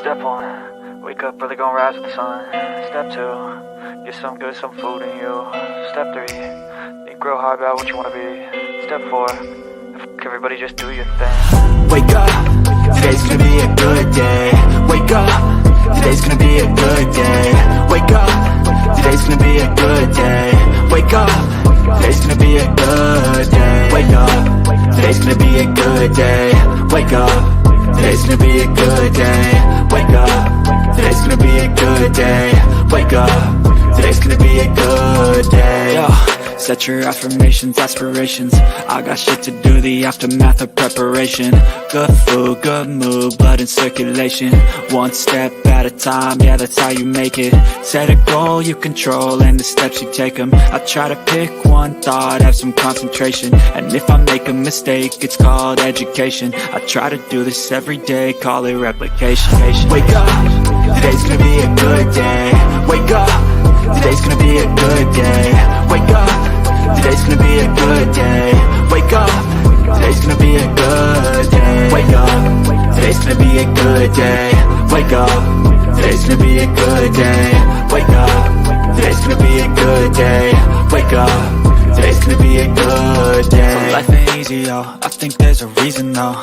Step 1, wake up early, gonna rise with the sun. Step 2, get some good, some food in you. Step 3, think real hard about what you wanna be. Step 4, everybody just do your thing. Wake up, today's gonna be a good day. Wake up, today's gonna be a good day. Wake up, today's gonna be a good day. Wake up, today's gonna be a good day. Wake up, today's gonna be a good day. Wake up, today's gonna be a good day. Wake up, today's gonna be a good day. Wake up, today's gonna be a good day. Yo, set your affirmations, aspirations. I got shit to do, the aftermath of preparation. Good food, good mood, blood in circulation. One step at a time, yeah, that's how you make it. Set a goal you control and the steps you take them. I try to pick one thought, have some concentration. And if I make a mistake, it's called education. I try to do this every day, call it replication. Wake up, today's gonna be a good day. Wake up, today's gonna be a good day. Wake up, today's gonna be a good day. Wake up, today's gonna be a good day. Wake up, today's gonna be a good day. Wake up, today's gonna be a good day. Wake up, today's gonna be a good day. Wake up, today's gonna be a good day. So life ain't easy, yo, I think there's a reason though.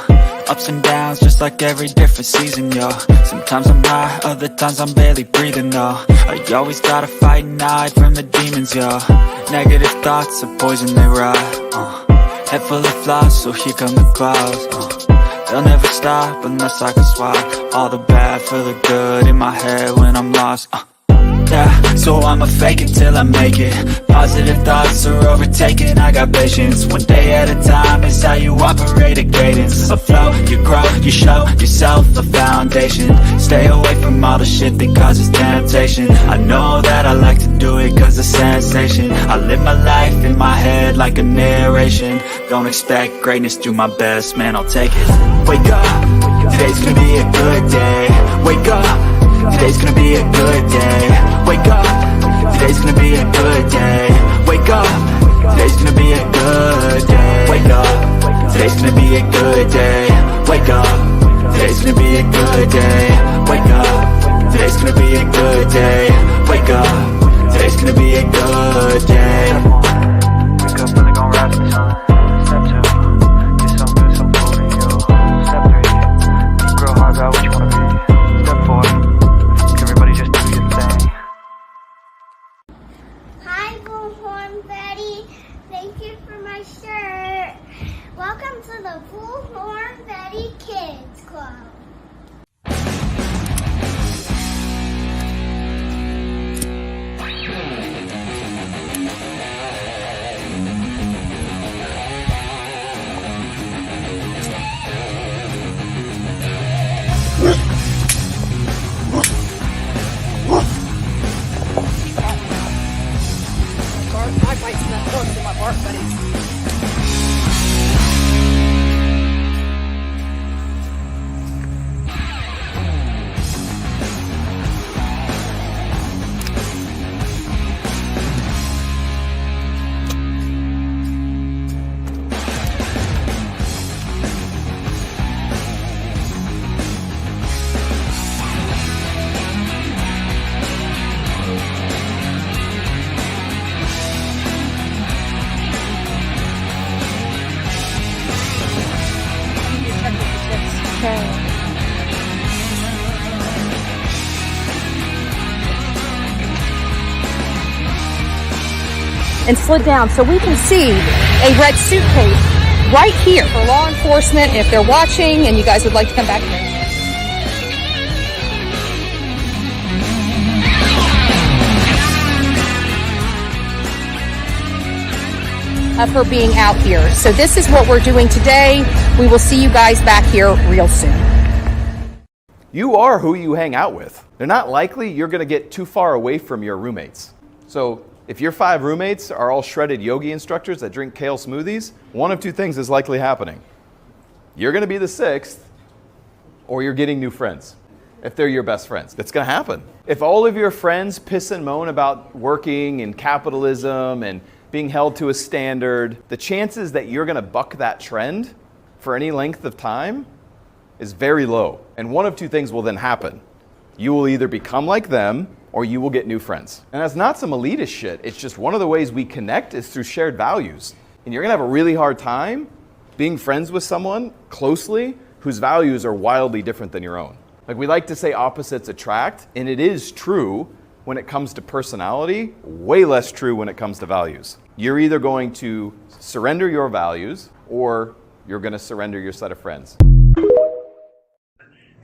Ups and downs, just like every different season, yo. Sometimes I'm high, other times I'm barely breathing, though. I always gotta fight and hide from the demons, yo. Negative thoughts are poison, they rot. Head full of flies, so here come the clouds. They'll never stop unless I can swap all the bad for the good in my head when I'm lost. Yeah, so I'ma fake it till I make it. Positive thoughts are overtaken, I got patience. One day at a time is how you operate a cadence. A flow, you grow, you show yourself a foundation. Stay away from all the shit that causes temptation. I know that I like to do it cause it's sensation. I live my life in my head like a narration. Don't expect greatness, do my best, man, I'll take it. Wake up, today's gonna be a good day. Wake up, today's gonna be a good day. Wake up, today's gonna be a good day. Wake up, today's gonna be a good day. Wake up, today's gonna be a good day. Wake up, today's gonna be a good day. Wake up, today's gonna be a good day. Wake up, today's gonna be a good day. Wake up early, gonna rise with the sun. Step 2, get some good, some food in you. Step 3, think real hard about what you wanna be. Step 4, everybody just do your thing. Hi, Bullhorn Betty. Thank you for my shirt. Welcome to the Bullhorn Betty Kids Club. And slid down so we can see a red suitcase right here for law enforcement if they're watching and you guys would like to come back here. Of her being out here. So this is what we're doing today. We will see you guys back here real soon. You are who you hang out with. They're not likely you're going to get too far away from your roommates. So if your 5 roommates are all shredded yogi instructors that drink kale smoothies, one of 2 things is likely happening. You're going to be the 6th, or you're getting new friends, if they're your best friends. That's going to happen. If all of your friends piss and moan about working and capitalism and being held to a standard, the chances that you're going to buck that trend for any length of time is very low. And one of 2 things will then happen. You will either become like them or you will get new friends. And that's not some elitist shit. It's just one of the ways we connect is through shared values. And you're gonna have a really hard time being friends with someone closely whose values are wildly different than your own. Like, we like to say opposites attract, and it is true when it comes to personality, way less true when it comes to values. You're either going to surrender your values or you're gonna surrender your set of friends.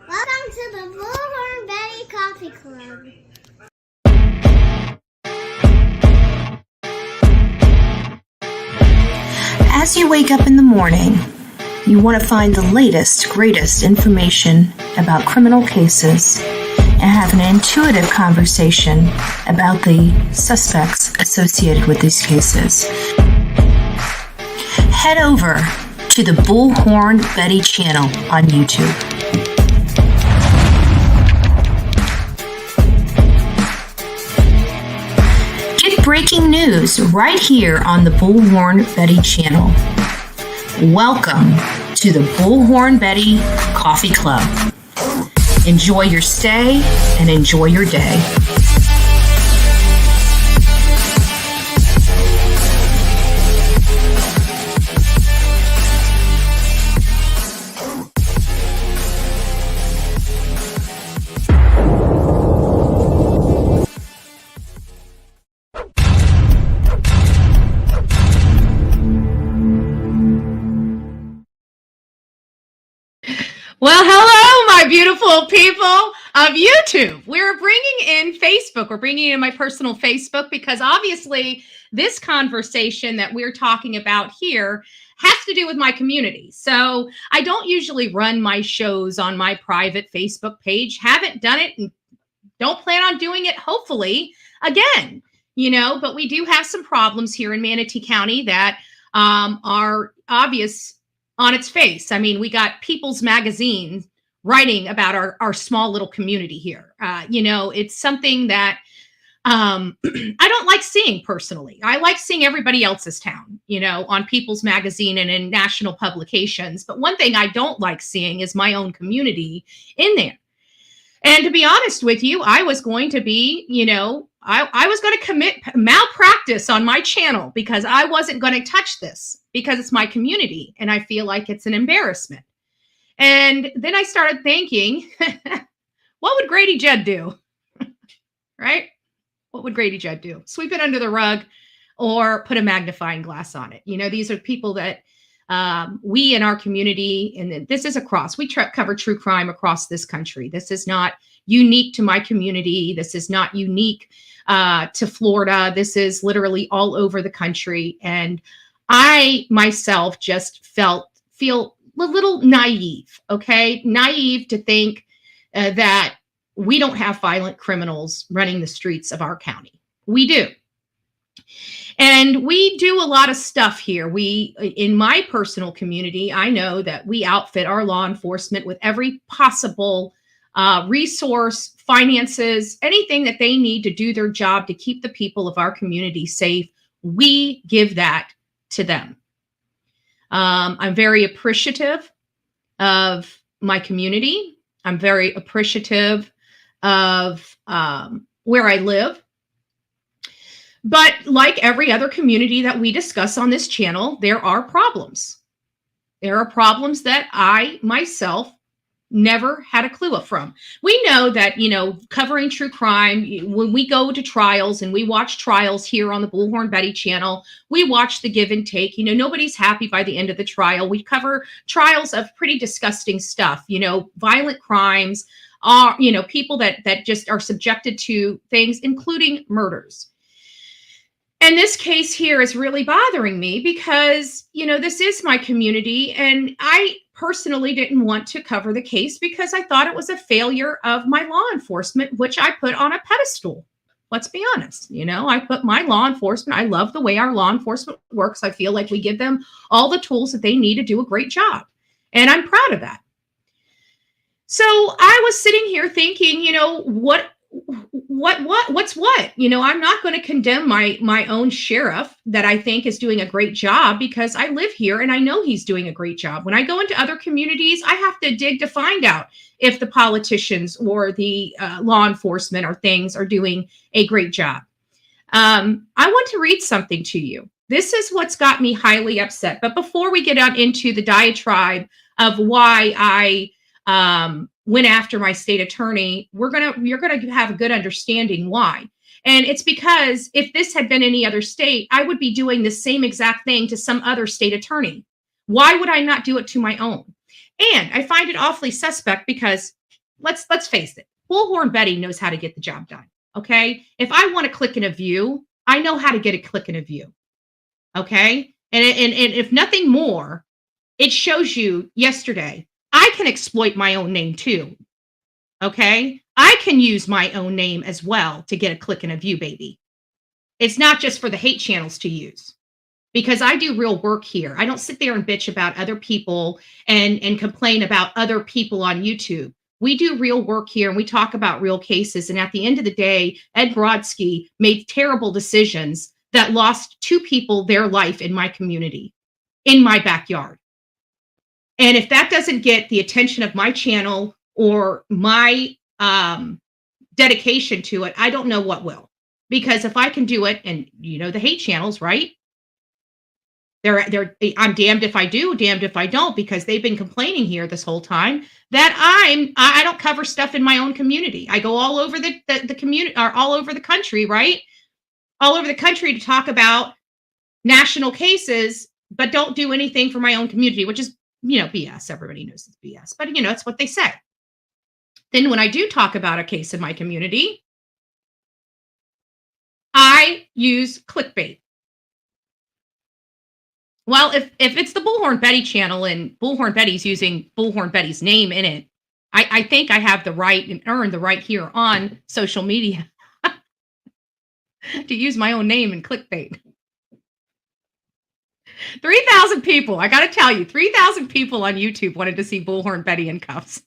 Welcome to the Bullhorn Betty Coffee Club. As you wake up in the morning, you want to find the latest, greatest information about criminal cases and have an intuitive conversation about the suspects associated with these cases. Head over to the Bullhorn Betty channel on YouTube. Get breaking news right here on the Bullhorn Betty channel. Welcome to the Bullhorn Betty Coffee Club. Enjoy your stay and enjoy your day. Well, hello, my beautiful people of YouTube. We're bringing in Facebook. We're bringing in my personal Facebook because obviously this conversation that we're talking about here has to do with my community. So I don't usually run my shows on my private Facebook page. Haven't done it and don't plan on doing it, hopefully, again. But we do have some problems here in Manatee County that are obvious on its face. I mean, we got People's Magazine writing about our small little community here. It's something that I don't like seeing personally. I like seeing everybody else's town, on People's Magazine and in national publications. But one thing I don't like seeing is my own community in there. And to be honest with you, I was going to be, I was going to commit malpractice on my channel because I wasn't going to touch this because it's my community and I feel like it's an embarrassment. And then I started thinking, what would Grady Judd do? Right? What would Grady Judd do? Sweep it under the rug or put a magnifying glass on it? These are people that we in our community, and this is across, we cover true crime across this country. This is not unique to my community. This is not unique to Florida. This is literally all over the country. And I myself just feel a little naive, okay? Naive to think that we don't have violent criminals running the streets of our county. We do. And we do a lot of stuff here. In my personal community, I know that we outfit our law enforcement with every possible resource, finances, anything that they need to do their job to keep the people of our community safe. We give that to them. I'm very appreciative of my community. I'm very appreciative of where I live. But like every other community that we discuss on this channel, there are problems. There are problems that I myself never had a clue from. We know that, covering true crime, when we go to trials and we watch trials here on the Bullhorn Betty channel, we watch the give and take. Nobody's happy by the end of the trial. We cover trials of pretty disgusting stuff, violent crimes, people that just are subjected to things, including murders. And this case here is really bothering me because, this is my community and I personally didn't want to cover the case because I thought it was a failure of my law enforcement, which I put on a pedestal. Let's be honest. I put my law enforcement. I love the way our law enforcement works. I feel like we give them all the tools that they need to do a great job. And I'm proud of that. So I was sitting here thinking, what what's what? I'm not going to condemn my own sheriff that I think is doing a great job because I live here and I know he's doing a great job. When I go into other communities, I have to dig to find out if the politicians or the law enforcement or things are doing a great job. I want to read something to you. This is what's got me highly upset. But before we get out into the diatribe of why I went after my state attorney, you're gonna have a good understanding why. And it's because if this had been any other state, I would be doing the same exact thing to some other state attorney. Why would I not do it to my own? And I find it awfully suspect because let's face it, Bullhorn Betty knows how to get the job done. Okay. If I want to click in a view, I know how to get a click in a view. Okay. And if nothing more, it shows you yesterday, I can exploit my own name too. Okay. I can use my own name as well to get a click in a view, baby. It's not just for the hate channels to use because I do real work here. I don't sit there and bitch about other people and complain about other people on YouTube. We do real work here and we talk about real cases. And at the end of the day, Ed Brodsky made terrible decisions that lost 2 people their life in my community, in my backyard. And if that doesn't get the attention of my channel or my dedication to it, I don't know what will. Because if I can do it, and the hate channels, right? I'm damned if I do, damned if I don't, because they've been complaining here this whole time that I don't cover stuff in my own community. I go all over the community, or all over the country, right? All over the country to talk about national cases, but don't do anything for my own community, which is, BS. Everybody knows it's BS, but it's what they say. Then when I do talk about a case in my community, I use clickbait. Well, if it's the Bullhorn Betty channel and Bullhorn Betty's using Bullhorn Betty's name in it, I think I have the right and earned the right here on social media to use my own name in clickbait. 3,000 people. I got to tell you, 3,000 people on YouTube wanted to see Bullhorn Betty in cuffs.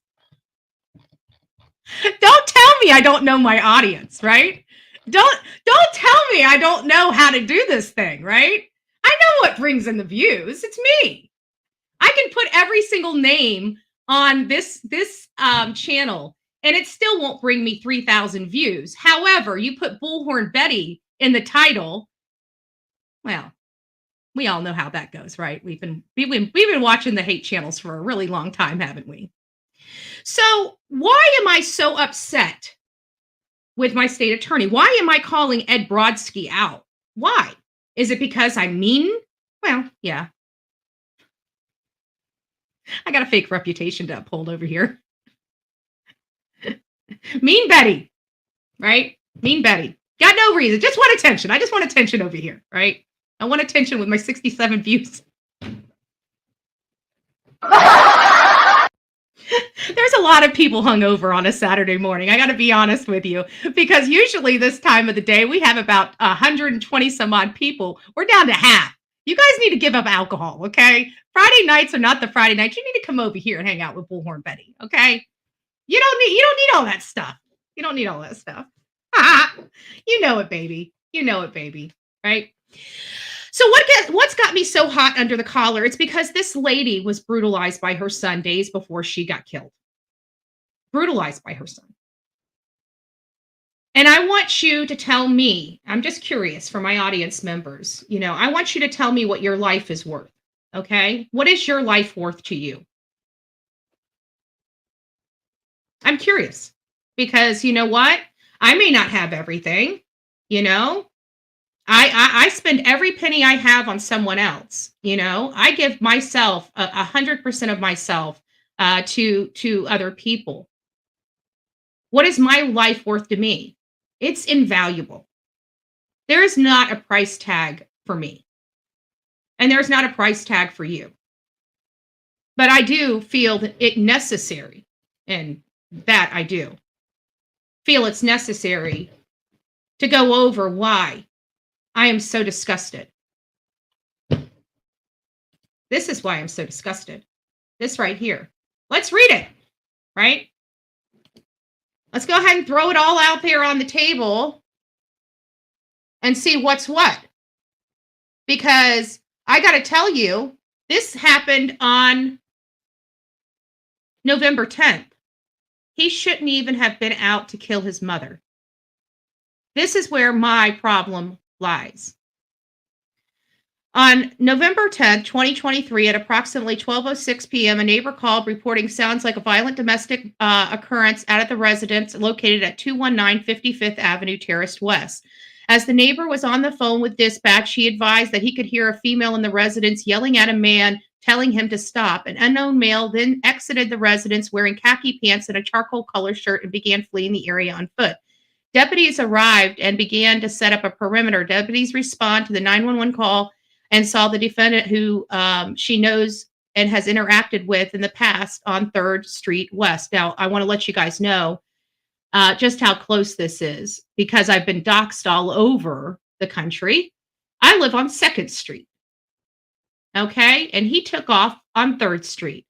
Don't tell me I don't know my audience, right? Don't tell me I don't know how to do this thing, right? I know what brings in the views. It's me. I can put every single name on this channel and it still won't bring me 3,000 views. However, you put Bullhorn Betty in the title, well, we all know how that goes, right? We've been watching the hate channels for a really long time, haven't we? So why am I so upset with my state attorney? Why am I calling Ed Brodsky out? Why? Is it because I'm mean? Well, yeah. I got a fake reputation to uphold over here. Mean Betty, right? Mean Betty. Got no reason. Just want attention. I just want attention over here, right? I want attention with my 67 views. There's a lot of people hungover on a Saturday morning. I got to be honest with you, because usually this time of the day, we have about 120 some odd people. We're down to half. You guys need to give up alcohol, okay? Friday nights are not the Friday nights. You need to come over here and hang out with Bullhorn Betty, okay? You don't need all that stuff. You don't need all that stuff. You know it, baby. You know it, baby, right? So what's got me so hot under the collar? It's because this lady was brutalized by her son days before she got killed. Brutalized by her son. And I want you to tell me, I'm just curious for my audience members, I want you to tell me what your life is worth, okay? What is your life worth to you? I'm curious because you know what? I may not have everything, I spend every penny I have on someone else. I give myself 100% of myself to other people. What is my life worth to me? It's invaluable. There is not a price tag for me. And there's not a price tag for you. But I do feel it necessary, and that I do feel it's necessary to go over why I am so disgusted. This is why I'm so disgusted. This right here. Let's read it, right? Let's go ahead and throw it all out there on the table and see what's what. Because I got to tell you, this happened on November 10th. He shouldn't even have been out to kill his mother. This is where my problem lies. On November 10th, 2023, at approximately 12:06 p.m., a neighbor called reporting sounds like a violent domestic occurrence at the residence located at 219 55th Avenue Terrace West. As the neighbor was on the phone with dispatch, he advised that he could hear a female in the residence yelling at a man, telling him to stop. An unknown male then exited the residence wearing khaki pants and a charcoal color shirt and began fleeing the area on foot. Deputies arrived and began to set up a perimeter. Deputies respond to the 911 call and saw the defendant who she knows and has interacted with in the past on 3rd Street West. Now, I want to let you guys know just how close this is because I've been doxxed all over the country. I live on 2nd Street. Okay? And he took off on 3rd Street.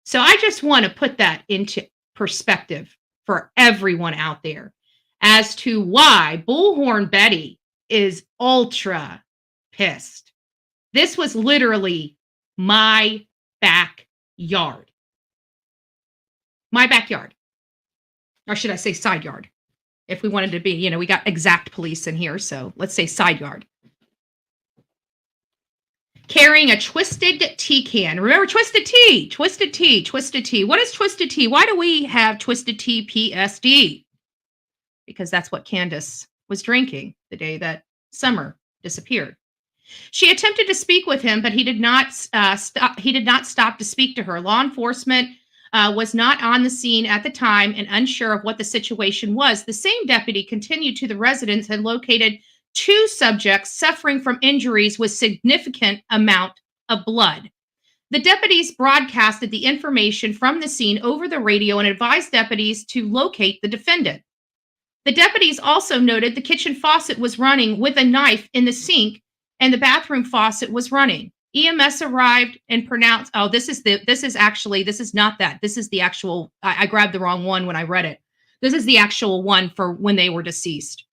So I just want to put that into perspective for everyone out there as to why Bullhorn Betty is ultra pissed. This was literally my backyard. My backyard. Or should I say side yard? If we wanted to be, we got exact police in here, so let's say side yard. Carrying a twisted tea can. Remember twisted tea, twisted tea, twisted tea. What is twisted tea? Why do we have twisted tea PSD? Because that's what Candace was drinking the day that Summer disappeared. She attempted to speak with him, but he did not stop. He did not stop to speak to her. Law enforcement was not on the scene at the time and unsure of what the situation was. The same deputy continued to the residence and located 2 subjects suffering from injuries with significant amount of blood. The deputies broadcasted the information from the scene over the radio and advised deputies to locate the defendant. The deputies also noted the kitchen faucet was running with a knife in the sink and the bathroom faucet was running. EMS arrived and pronounced, this is not that. This is the actual, I grabbed the wrong one when I read it. This is the actual one for when they were deceased.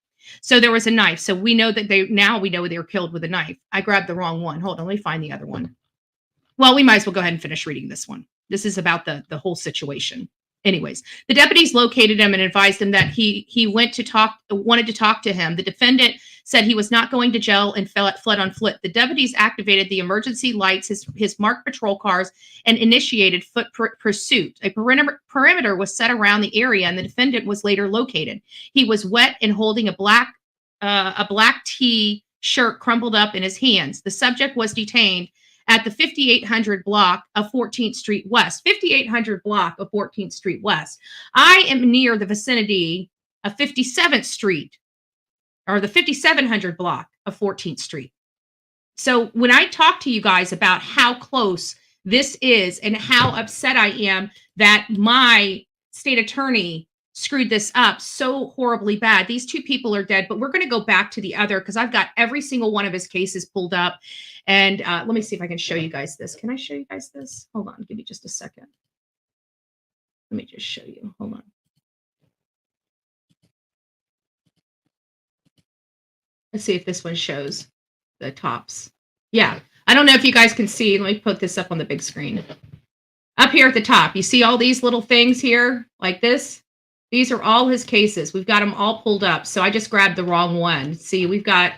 So there was a knife. So we know that we know they were killed with a knife. I grabbed the wrong one. Hold on, let me find the other one. Well, we might as well go ahead and finish reading this one. This is about the whole situation. Anyways, the deputies located him and advised him that he wanted to talk to him. The defendant said he was not going to jail and fled on foot. The deputies activated the emergency lights, his marked patrol cars, and initiated foot pursuit. A perimeter was set around the area, and the defendant was later located. He was wet and holding a black tea shirt crumpled up in his hands. The subject was detained at the 5800 block of 14th Street West. 5800 block of 14th Street West. I am near the vicinity of 57th Street, or the 5700 block of 14th Street. So when I talk to you guys about how close this is and how upset I am that my state attorney screwed this up so horribly bad. These 2 people are dead, but we're going to go back to the other because I've got every single one of his cases pulled up. And let me see if I can show you guys this. Can I show you guys this? Hold on. Give me just a second. Let me just show you. Hold on. Let's see if this one shows the tops. Yeah. I don't know if you guys can see. Let me put this up on the big screen. Up here at the top, you see all these little things here like this? These are all his cases. We've got them all pulled up. So I just grabbed the wrong one. See, we've got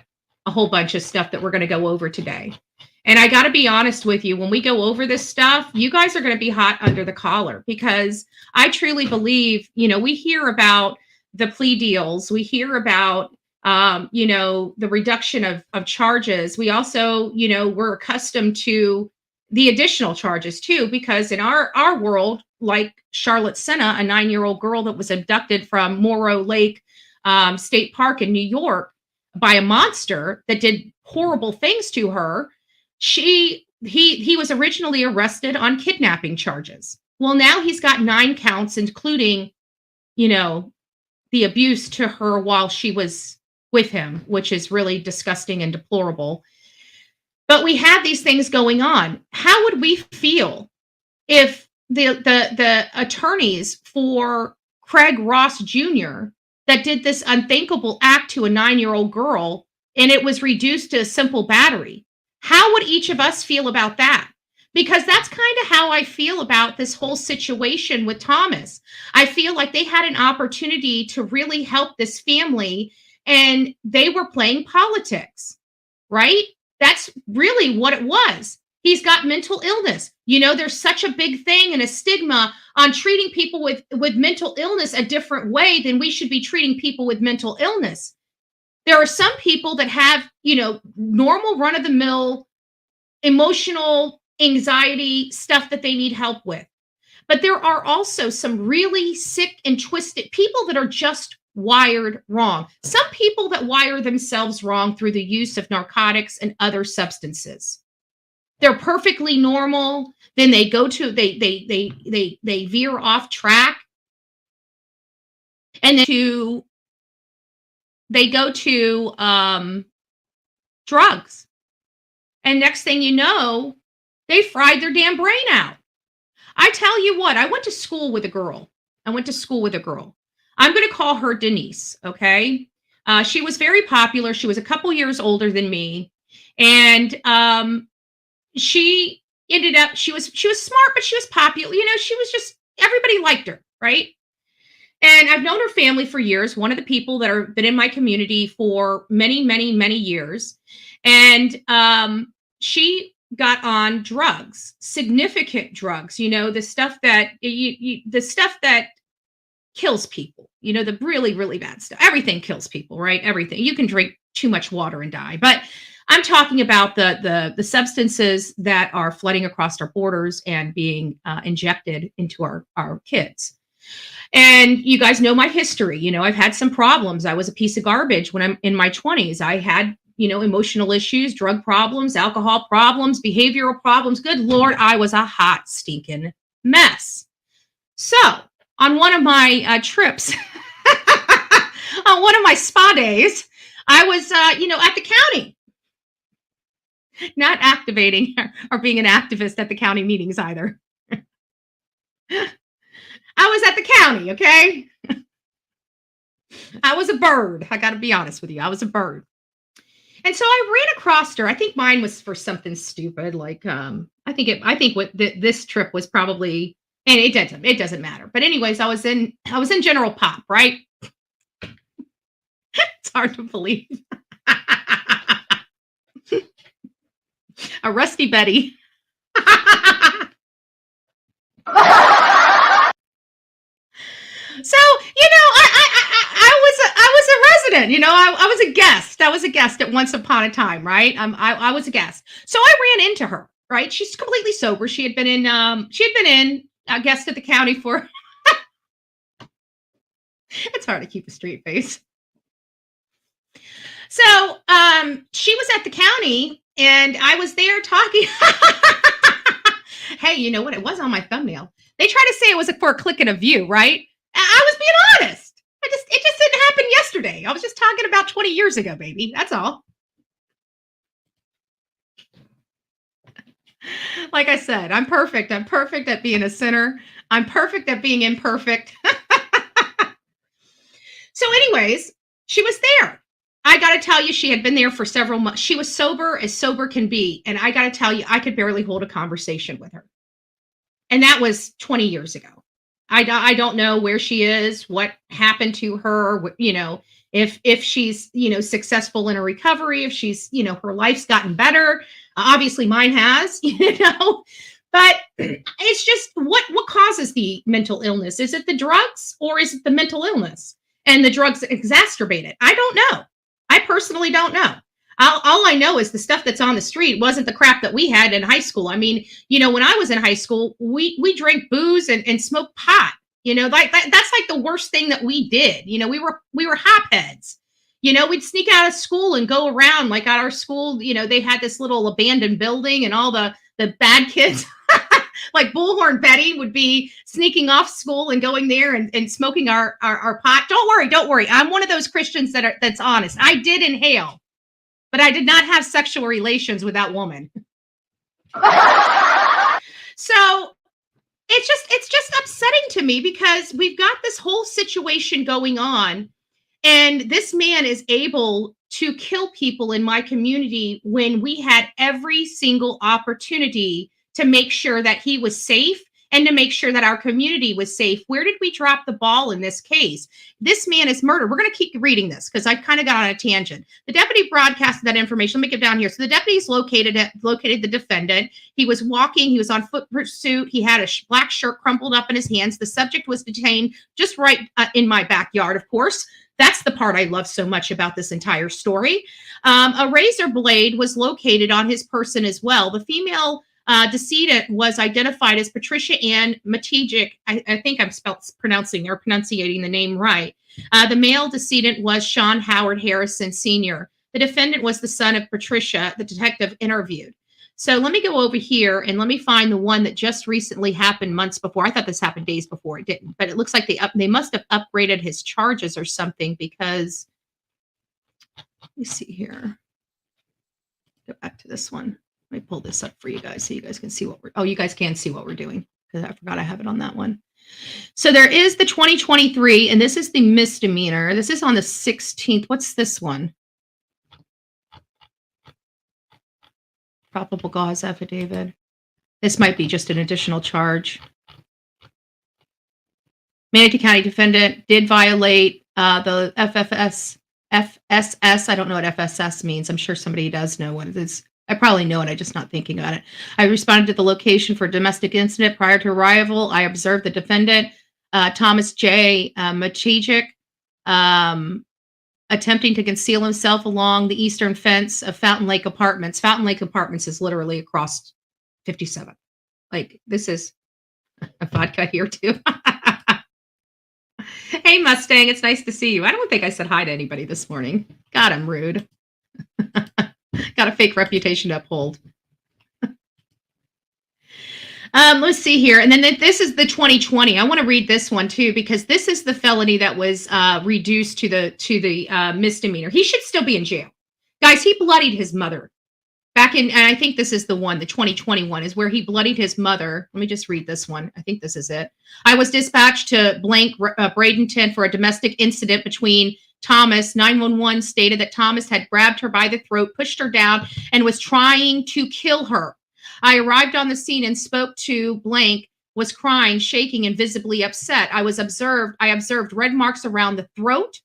a whole bunch of stuff that we're going to go over today. And I got to be honest with you, when we go over this stuff, you guys are going to be hot under the collar because I truly believe, we hear about the plea deals. We hear about, the reduction of charges. We also, we're accustomed to the additional charges too, because in our world, like Charlotte Senna, a 9-year-old girl that was abducted from Morrow Lake State Park in New York by a monster that did horrible things to her. He was originally arrested on kidnapping charges. Well, now he's got 9 counts, including, the abuse to her while she was with him, which is really disgusting and deplorable. But we have these things going on. How would we feel if the attorneys for Craig Ross Jr. that did this unthinkable act to a 9-year-old girl, and it was reduced to a simple battery. How would each of us feel about that? Because that's kind of how I feel about this whole situation with Thomas. I feel like they had an opportunity to really help this family, and they were playing politics, right? That's really what it was. He's got mental illness. You know, there's such a big thing and a stigma on treating people with mental illness a different way than we should be treating people with mental illness. There are some people that have, you know, normal run-of-the-mill emotional anxiety stuff that they need help with. But there are also some really sick and twisted people that are just wired wrong. Some people that wire themselves wrong through the use of narcotics and other substances. They're perfectly normal. Then they go to they veer off track, and then they go to drugs. And next thing you know, they fried their damn brain out. I tell you what, I went to school with a girl. I'm going to call her Denise, okay? She was very popular. She was a couple years older than me. And she ended up, she was smart, but she was popular. You know, she was just, everybody liked her, right? And I've known her family for years. One of the people that are been in my community for many, many, many years. And she got on drugs, significant drugs, you know, the stuff that the stuff that kills people, you know, the really, really bad stuff. Everything kills people, right? Everything. You can drink too much water and die. But I'm talking about the substances that are flooding across our borders and being injected into our kids. And you guys know my history. You know, I've had some problems. I was a piece of garbage when I'm in my 20s. I had, you know, emotional issues, drug problems, alcohol problems, behavioral problems. Good Lord, I was a hot, stinking mess. So on one of my trips, on one of my spa days, I was, you know, at the county. Not activating or being an activist at the county meetings either. I was at the county, okay? I was a bird. I got to be honest with you. I was a bird. And so I ran across her. I think mine was for something stupid. Like, I think what this trip was probably, and it doesn't matter. But anyways, I was in General Pop, right? It's hard to believe. A rusty Betty. So, you know, I was a resident, you know, I was a guest. I was a guest at once upon a time, right? I was a guest. So I ran into her, right? She's completely sober. She had been in a guest at the county for, it's hard to keep a straight face. So, she was at the county and I was there talking. Hey, you know what? It was on my thumbnail. They try to say it was for a click and a view, right? I was being honest. It just didn't happen yesterday. I was just talking about 20 years ago, baby. That's all. Like I said, I'm perfect. I'm perfect at being a sinner. I'm perfect at being imperfect. So anyways, she was there. I got to tell you, she had been there for several months. She was sober as sober can be. And I got to tell you, I could barely hold a conversation with her. And that was 20 years ago. I don't know where she is, what happened to her, you know, if she's, you know, successful in her recovery, if she's, you know, her life's gotten better. Obviously mine has, you know, but it's just what causes the mental illness? Is it the drugs or is it the mental illness? And the drugs exacerbate it? I don't know. I personally don't know. All I know is the stuff that's on the street wasn't the crap that we had in high school. I mean, you know, when I was in high school, we drank booze and smoked pot. You know, like that's like the worst thing that we did. You know, we were hopheads. You know, we'd sneak out of school and go around. Like at our school, you know, they had this little abandoned building, and all the bad kids, like Bullhorn Betty, would be sneaking off school and going there and smoking our pot. Don't worry. I'm one of those Christians that's honest. I did inhale. But I did not have sexual relations with that woman. So it's just upsetting to me because we've got this whole situation going on, and this man is able to kill people in my community when we had every single opportunity to make sure that he was safe and to make sure that our community was safe. Where did we drop the ball in this case? This man is murdered. We're going to keep reading this because I kind of got on a tangent. The deputy broadcasted that information. Let me get down here. So the deputies located the defendant. He was walking. He was on foot pursuit. He had a black shirt crumpled up in his hands. The subject was detained just right in my backyard, of course. That's the part I love so much about this entire story. A razor blade was located on his person as well. The female decedent was identified as Patricia Ann Matejcek. I think I'm pronunciating the name right. The male decedent was Sean Howard Harrison Sr. The defendant was the son of Patricia, the detective interviewed. So let me go over here and let me find the one that just recently happened months before. I thought this happened days before. It didn't, but it looks like they must have upgraded his charges or something because, let me see here. Go back to this one. Let me pull this up for you guys so you guys can see you guys can see what we're doing because I forgot I have it on that one. So there is the 2023, and this is the misdemeanor. This is on the 16th. What's this one? Probable cause affidavit. This might be just an additional charge. Manatee County defendant did violate the FSS. I don't know what FSS means. I'm sure somebody does know what it is. I probably know it. I'm just not thinking about it. I responded to the location for a domestic incident. Prior to arrival, I observed the defendant, Thomas Matejcek, attempting to conceal himself along the eastern fence of Fountain Lake Apartments. Fountain Lake Apartments is literally across 57. Like, this is a vodka here too. Hey, Mustang, it's nice to see you. I don't think I said hi to anybody this morning. God, I'm rude. Got a fake reputation to uphold. Let's see here. And then this is the 2020. I want to read this one too, because this is the felony that was reduced to the misdemeanor. He should still be in jail. Guys, he bloodied his mother. And I think this is the one, the 2021 is where he bloodied his mother. Let me just read this one. I think this is it. I was dispatched to blank Bradenton for a domestic incident between Thomas. 911 stated that Thomas had grabbed her by the throat, pushed her down, and was trying to kill her. I arrived on the scene and spoke to blank, was crying, shaking, and visibly upset. I observed red marks around the throat.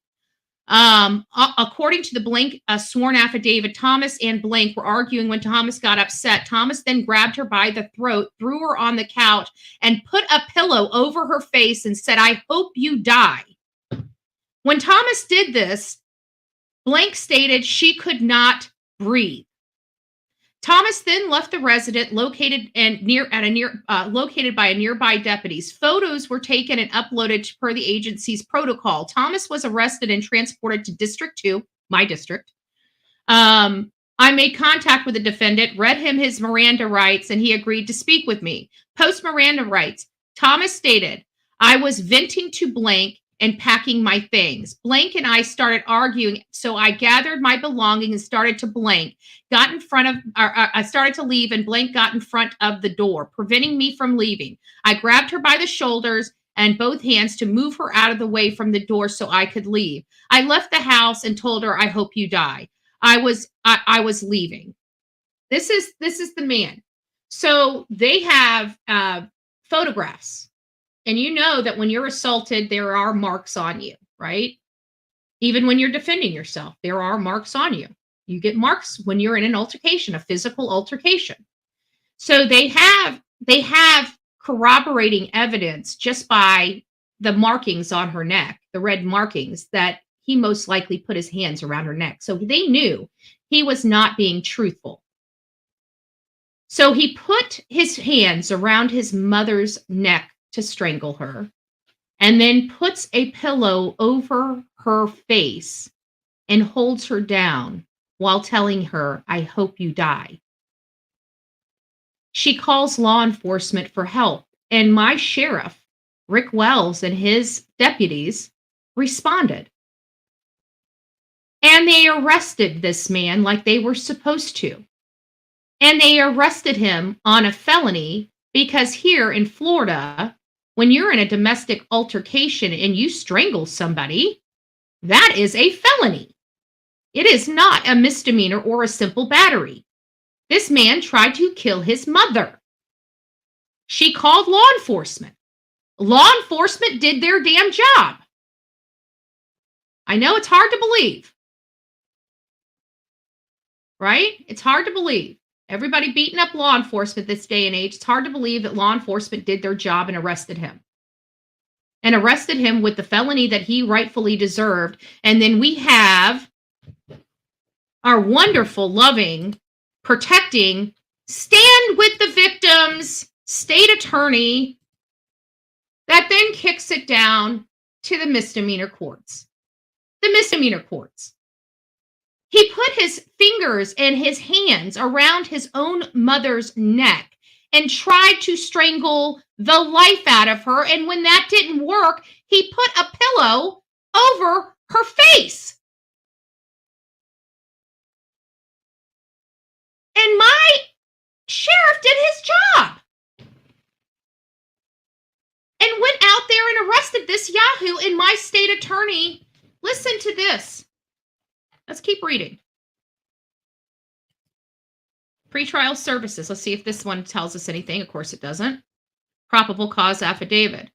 According to the blank sworn affidavit, Thomas and blank were arguing when Thomas got upset. Thomas then grabbed her by the throat, threw her on the couch, and put a pillow over her face and said, "I hope you die." When Thomas did this, blank stated she could not breathe. Thomas then left the residence located by a nearby deputies. Photos were taken and uploaded per the agency's protocol. Thomas was arrested and transported to District 2, my district. I made contact with the defendant, read him his Miranda rights, and he agreed to speak with me. Post Miranda rights, Thomas stated, "I was venting to blank and packing my things. Blank and I started arguing, so I gathered my belongings and started to blank. I started to leave, and blank got in front of the door, preventing me from leaving. I grabbed her by the shoulders and both hands to move her out of the way from the door so I could leave. I left the house and told her, 'I hope you die.' I was leaving." This is the man. So they have photographs. And you know that when you're assaulted, there are marks on you, right? Even when you're defending yourself, there are marks on you. You get marks when you're in an altercation, a physical altercation. So they have corroborating evidence just by the markings on her neck, the red markings, that he most likely put his hands around her neck. So they knew he was not being truthful. So he put his hands around his mother's neck to strangle her, and then puts a pillow over her face and holds her down while telling her, "I hope you die." She calls law enforcement for help, and my sheriff, Rick Wells, and his deputies responded. And they arrested this man like they were supposed to. And they arrested him on a felony Because here in Florida, when you're in a domestic altercation and you strangle somebody, that is a felony. It is not a misdemeanor or a simple battery. This man tried to kill his mother. She called law enforcement. Law enforcement did their damn job. I know it's hard to believe. Right? It's hard to believe. Everybody beating up law enforcement this day and age. It's hard to believe that law enforcement did their job and arrested him. And arrested him with the felony that he rightfully deserved. And then we have our wonderful, loving, protecting, stand with the victims state attorney that then kicks it down to the misdemeanor courts. The misdemeanor courts. He put his fingers and his hands around his own mother's neck and tried to strangle the life out of her. And when that didn't work, he put a pillow over her face. And my sheriff did his job and went out there and arrested this yahoo. And my state attorney, listen to this. Let's keep reading. Pretrial services. Let's see if this one tells us anything. Of course it doesn't. Probable cause affidavit.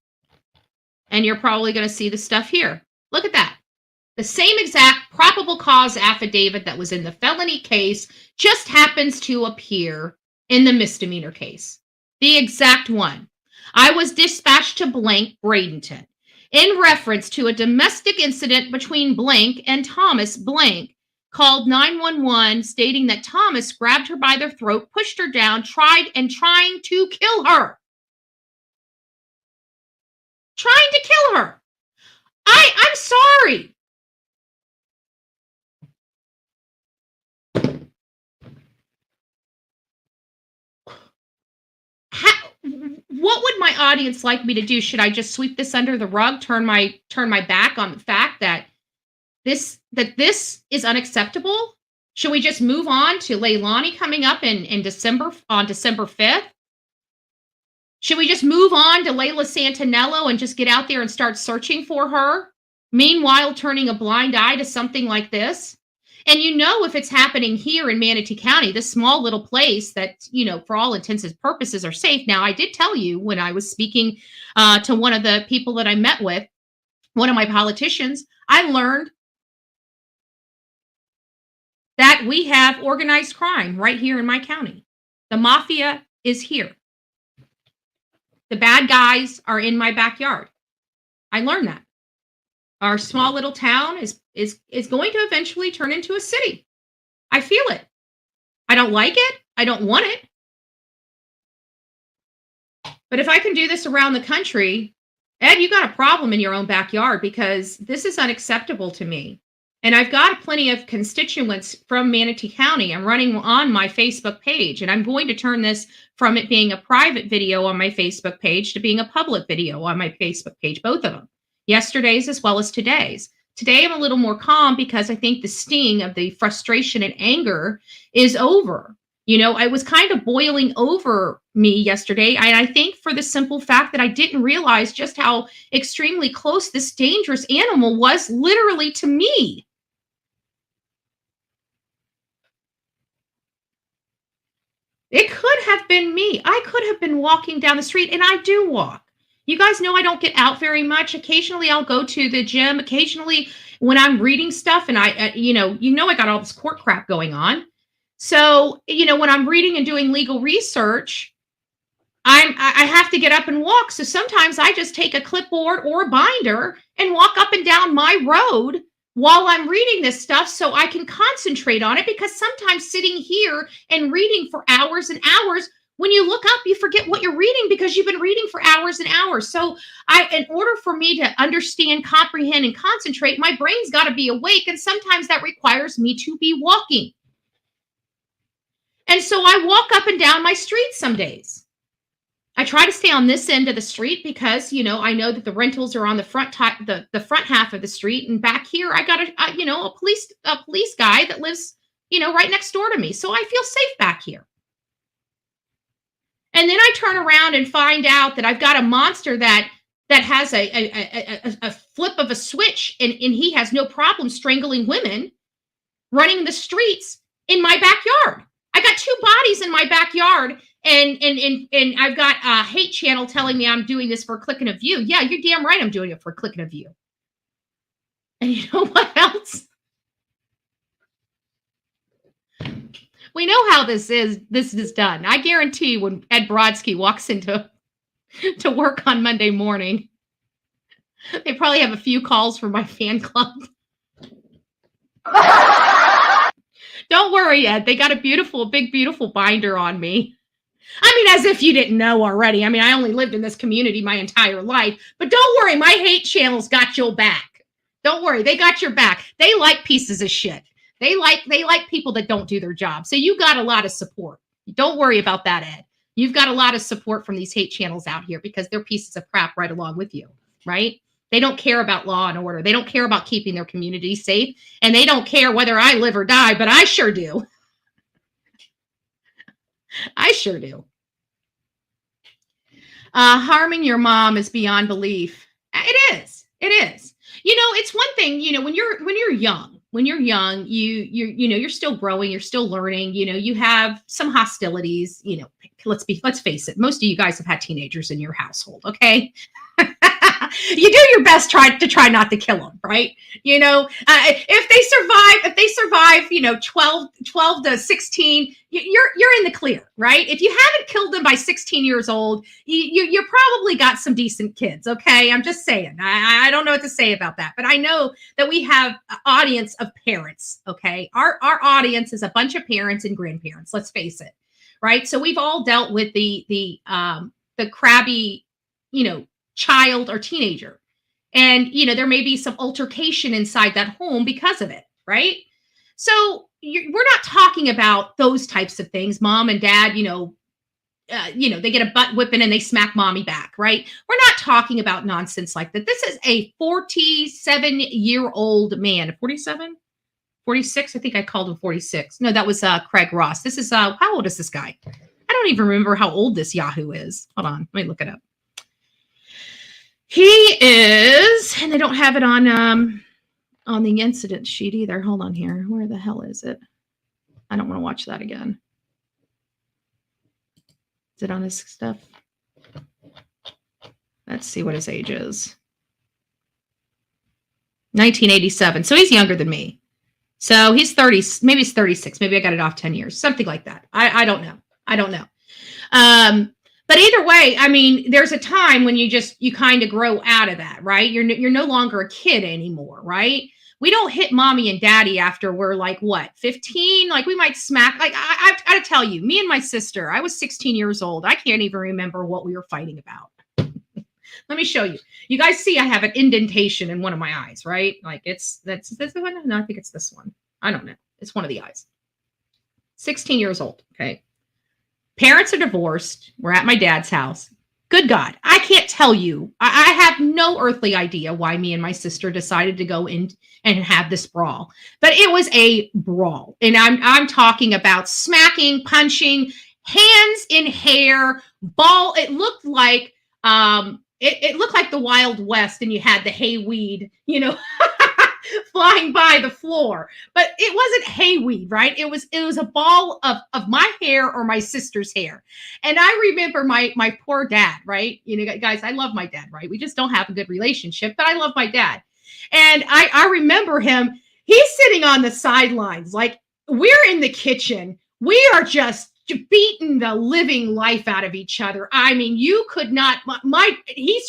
And you're probably going to see the stuff here. Look at that. The same exact probable cause affidavit that was in the felony case just happens to appear in the misdemeanor case. The exact one. I was dispatched to blank Bradenton in reference to a domestic incident between blank and Thomas blank, called 911 stating that Thomas grabbed her by the throat, pushed her down, trying to kill her. Trying to kill her. I'm sorry. What would my audience like me to do? Should I just sweep this under the rug, turn my back on the fact that this is unacceptable? Should we just move on to Leilani coming up in December, on December 5th? Should we just move on to Layla Santinello and just get out there and start searching for her? Meanwhile, turning a blind eye to something like this? And you know, if it's happening here in Manatee County, this small little place that, you know, for all intents and purposes are safe. Now, I did tell you when I was speaking to one of the people that I met with, one of my politicians, I learned that we have organized crime right here in my county. The mafia is here. The bad guys are in my backyard. I learned that. Our small little town is going to eventually turn into a city. I feel it. I don't like it. I don't want it. But if I can do this around the country, Ed, you got a problem in your own backyard, because this is unacceptable to me. And I've got plenty of constituents from Manatee County. I'm running on my Facebook page, and I'm going to turn this from it being a private video on my Facebook page to being a public video on my Facebook page, both of them. Yesterday's as well as today's. Today I'm a little more calm because I think the sting of the frustration and anger is over. You know, I was kind of boiling over me yesterday, and I think for the simple fact that I didn't realize just how extremely close this dangerous animal was literally to me. It could have been me. I could have been walking down the street, and I do walk. You guys know I don't get out very much. Occasionally I'll go to the gym. Occasionally when I'm reading stuff, and I got all this court crap going on. So, you know, when I'm reading and doing legal research, I have to get up and walk. So sometimes I just take a clipboard or a binder and walk up and down my road while I'm reading this stuff so I can concentrate on it, because sometimes sitting here and reading for hours and hours, when you look up, you forget what you're reading because you've been reading for hours and hours. So in order for me to understand, comprehend, and concentrate, my brain's got to be awake. And sometimes that requires me to be walking. And so I walk up and down my street some days. I try to stay on this end of the street because, you know, I know that the rentals are on the front half of the street. And back here, I got a police guy that lives, you know, right next door to me. So I feel safe back here. And then I turn around and find out that I've got a monster that has a flip of a switch, and he has no problem strangling women running the streets in my backyard. I got 2 bodies in my backyard, and I've got a hate channel telling me I'm doing this for a click and a view. Yeah, you're damn right I'm doing it for a click and a view. And you know what else? We know how this is done. I guarantee when Ed Brodsky walks into to work on Monday morning, they probably have a few calls from my fan club. Don't worry, Ed. They got a big, beautiful binder on me. I mean, as if you didn't know already. I mean, I only lived in this community my entire life. But don't worry, my hate channel's got your back. Don't worry, they got your back. They like pieces of shit. They like people that don't do their job. So you got a lot of support. Don't worry about that, Ed. You've got a lot of support from these hate channels out here because they're pieces of crap right along with you, right? They don't care about law and order. They don't care about keeping their community safe. And they don't care whether I live or die, but I sure do. I sure do. Harming your mom is beyond belief. It is. It is. You know, it's one thing, you know, when you're young, you're still growing, you're still learning, you know, you have some hostilities, you know, let's face it. Most of you guys have had teenagers in your household. Okay. You do your best to try not to kill them, right? You know, if they survive, you know, 12 to 16, you're in the clear, right? If you haven't killed them by 16 years old, you probably got some decent kids. Okay. I'm just saying, I don't know what to say about that, but I know that we have an audience of parents. Okay. Our audience is a bunch of parents and grandparents. Let's face it. Right. So we've all dealt with the crabby, you know, child or teenager. And, you know, there may be some altercation inside that home because of it, right? So we're not talking about those types of things. Mom and dad, you know, they get a butt whipping and they smack mommy back, right? We're not talking about nonsense like that. This is a 47-year-old man. 47? 46? I think I called him 46. No, that was Craig Ross. This is, how old is this guy? I don't even remember how old this Yahoo is. Hold on, let me look it up. He is, and they don't have it on the incident sheet either. Hold on here. Where the hell is it? I don't want to watch that again. Is it on his stuff? Let's see what his age is. 1987. So he's younger than me. So he's 30, maybe he's 36. Maybe I got it off 10 years, something like that. I don't know. I don't know. But either way, I mean, there's a time when you kind of grow out of that, right? You're no longer a kid anymore, right? We don't hit mommy and daddy after we're like, what, 15? Like we might smack, like I've got to tell you, me and my sister, I was 16 years old. I can't even remember what we were fighting about. Let me show you. You guys see I have an indentation in one of my eyes, right? Like that's this one? No, I think it's this one. I don't know. It's one of the eyes. 16 years old, okay? Parents are divorced. We're at my dad's house. Good God. I can't tell you. I have no earthly idea why me and my sister decided to go in and have this brawl. But it was a brawl. And I'm talking about smacking, punching, hands in hair, ball. It looked like it looked like the Wild West, and you had the hayweed, you know, flying by the floor, but it wasn't hayweed, right? It was a ball of my hair or my sister's hair. And I remember my poor dad, right? You know, guys, I love my dad, right? We just don't have a good relationship, but I love my dad. And I remember him, he's sitting on the sidelines, like we're in the kitchen. We are just beating the living life out of each other. I mean, you could not, he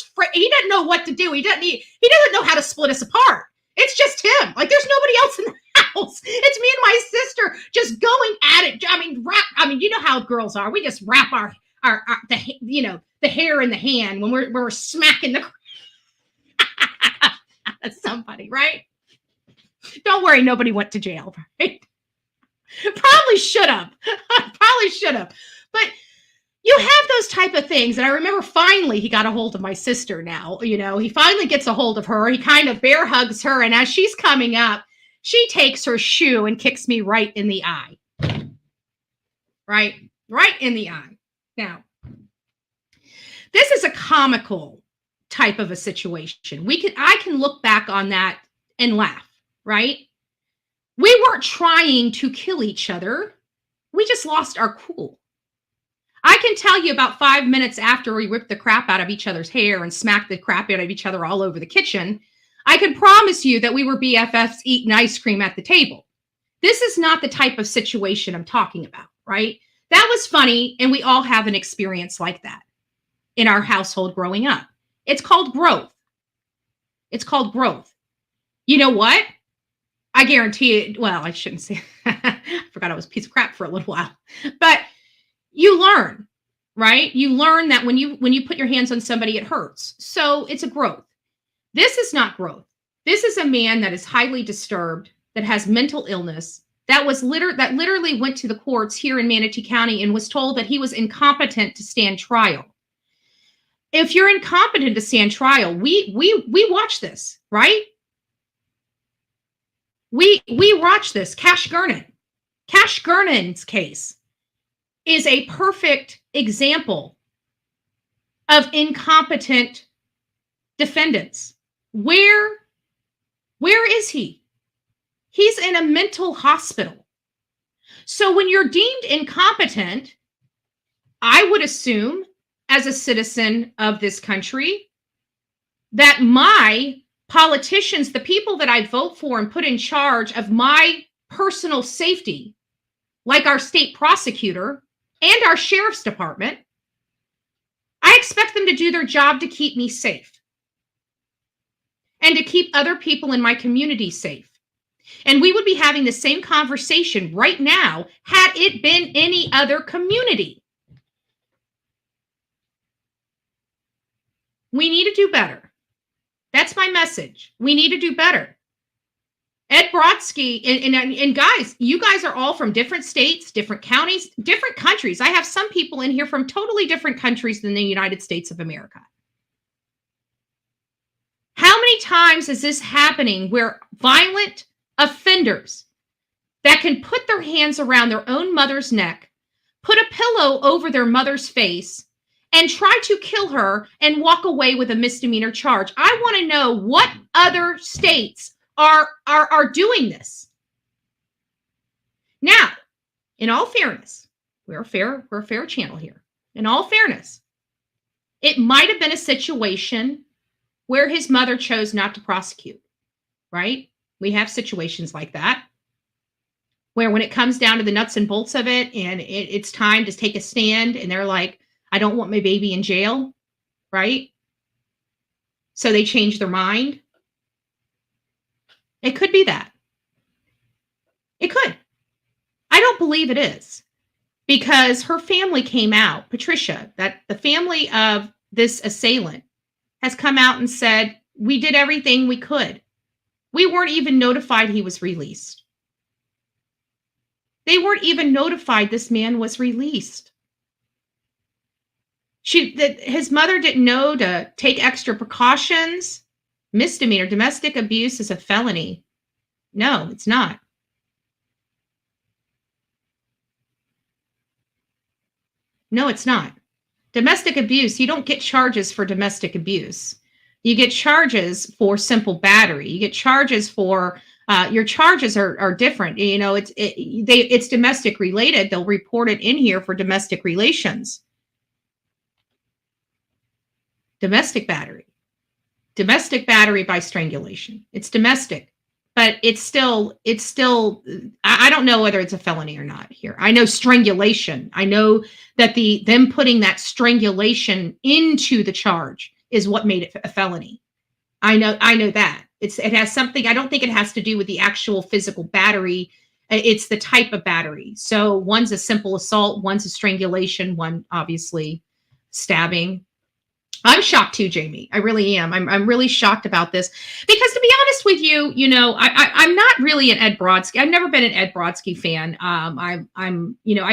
doesn't know what to do. He doesn't know how to split us apart. It's just him. Like there's nobody else in the house. It's me and my sister just going at it. I mean, you know how girls are. We just wrap the hair in the hand when we're smacking the That's somebody, right? Don't worry, nobody went to jail, right? Probably should have. But you have those type of things. And I remember finally he got a hold of my sister now. You know, he finally gets a hold of her. He kind of bear hugs her. And as she's coming up, she takes her shoe and kicks me right in the eye. Right in the eye. Now, This is a comical type of a situation. I can look back on that and laugh, right? We weren't trying to kill each other. We just lost our cool. I can tell you about 5 minutes after we ripped the crap out of each other's hair and smacked the crap out of each other all over the kitchen, I can promise you that we were BFFs eating ice cream at the table. This is not the type of situation I'm talking about, right? That was funny, and we all have an experience like that in our household growing up. It's called growth. It's called growth. You know what? I guarantee it. Well, I shouldn't say. I forgot I was a piece of crap for a little while. But you learn, right? You learn that when you put your hands on somebody, it hurts. So it's a growth. This is not growth. This is a man that is highly disturbed, that has mental illness, that literally went to the courts here in Manatee County and was told that he was incompetent to stand trial. If you're incompetent to stand trial, we watch this, right? We watch this. Cash Gernon's case is a perfect example of incompetent defendants. Where is he? He's in a mental hospital. So when you're deemed incompetent, I would assume, as a citizen of this country, that my politicians, the people that I vote for and put in charge of my personal safety, like our state prosecutor and our sheriff's department, I expect them to do their job to keep me safe and to keep other people in my community safe. And we would be having the same conversation right now had it been any other community. We need to do better. That's my message. We need to do better. Ed Brodsky, and guys, you guys are all from different states, different counties, different countries. I have some people in here from totally different countries than the United States of America. How many times is this happening where violent offenders that can put their hands around their own mother's neck, put a pillow over their mother's face, and try to kill her and walk away with a misdemeanor charge? I want to know what other states are doing this. Now, in all fairness, we're a fair channel here. In all fairness, it might have been a situation where his mother chose not to prosecute, right? We have situations like that, where when it comes down to the nuts and bolts of it, and it's time to take a stand, and they're like, I don't want my baby in jail, right? So they change their mind. It could be that. It could. I don't believe it is, because her family came out, Patricia, that the family of this assailant has come out and said, we did everything we could. We weren't even notified he was released. They weren't even notified this man was released. His mother didn't know to take extra precautions. Misdemeanor domestic abuse is a felony. No, it's not. No, it's not. Domestic abuse, you don't get charges for domestic abuse. You get charges for simple battery. You get charges for, your charges are different. You know, it's domestic related. They'll report it in here for domestic relations. Domestic battery by strangulation. It's domestic, but it's still, I don't know whether it's a felony or not here. I know strangulation. I know that them putting that strangulation into the charge is what made it a felony. I know that. It has something, I don't think it has to do with the actual physical battery. It's the type of battery. So one's a simple assault, one's a strangulation, one obviously stabbing. I'm shocked too, Jamie. I really am. I'm really shocked about this, because to be honest with you, you know, I'm not really an Ed Brodsky. I've never been an Ed Brodsky fan. I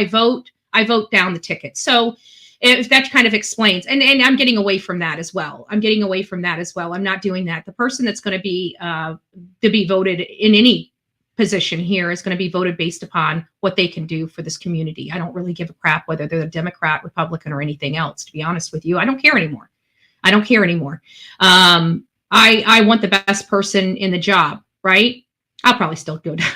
vote down the ticket. So if that kind of explains, and I'm getting away from that as well. I'm not doing that. The person that's going to be voted in any position here is going to be voted based upon what they can do for this community. I don't really give a crap whether they're a Democrat, Republican, or anything else, to be honest with you. I don't care anymore. I want the best person in the job, right? I'll probably still go down.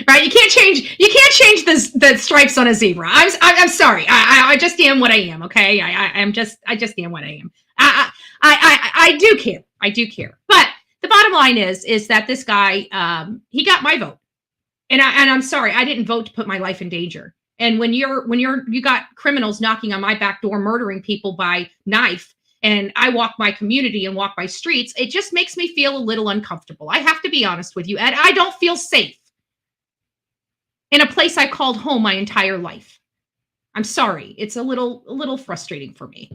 Right? You can't change the stripes on a zebra. I'm sorry. I just am what I am, okay? I just am what I am. I do care. I do care. But the bottom line is that this guy, he got my vote. And I'm sorry, I didn't vote to put my life in danger. And when you got criminals knocking on my back door, murdering people by knife, and I walk my community and walk my streets, it just makes me feel a little uncomfortable. I have to be honest with you, Ed. I don't feel safe in a place I called home my entire life. I'm sorry. It's a little frustrating for me.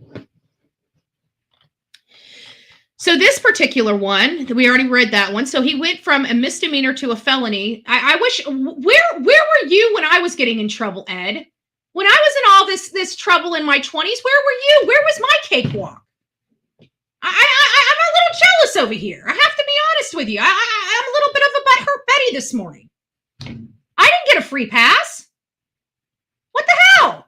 So this particular one, we already read that one. So he went from a misdemeanor to a felony. I wish, where were you when I was getting in trouble, Ed? When I was in all this trouble in my 20s, where were you? Where was my cakewalk? I'm a little jealous over here. I have to be honest with you. I'm a little bit of a butthurt Betty this morning. I didn't get a free pass. What the hell?